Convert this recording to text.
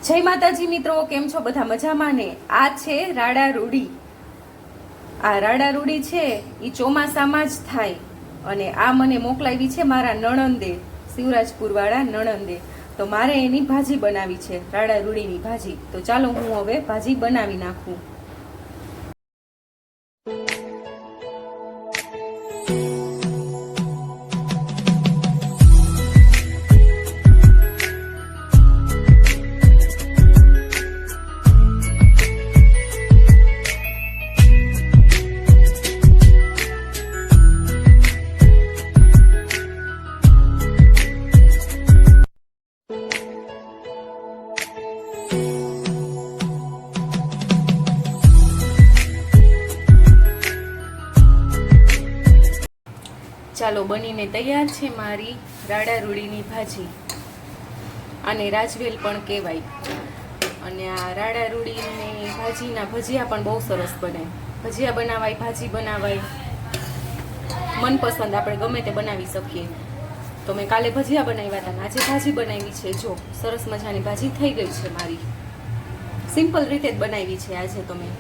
જય માતાજી મિત્રો, કેમ છો બધા? મજામાં ને? આ છે રાડા રૂડી. આ રાડા રૂડી છે એ ચોમાસામાં જ થાય અને આ મને મોકલાવી છે મારા નણંદે, શિવરાજપુર વાળા નણંદે. તો મારે એની ભાજી બનાવી છે, રાડા રૂડીની ભાજી. તો ચાલો હું હવે ભાજી બનાવી નાખું. ચાલો, બનીને તૈયાર છે મારી રાડા રૂડીની ભાજી. આને રાજવેલ પણ કહેવાય. અને આ રાડા રૂડીની ભાજીના ભજીયા પણ બહુ સરસ બને. ભજીયા બનાવાય, ભાજી બનાવાય, મનપસંદ આપણે ગમે તે બનાવી શકીએ. તો મેં કાલે ભજીયા બનાવ્યા હતા, આજે ભાજી બનાવી છે. જો સરસ મજાની ભાજી થઈ ગઈ છે મારી. સિમ્પલ રીતે જ બનાવી છે આજે તો મેં.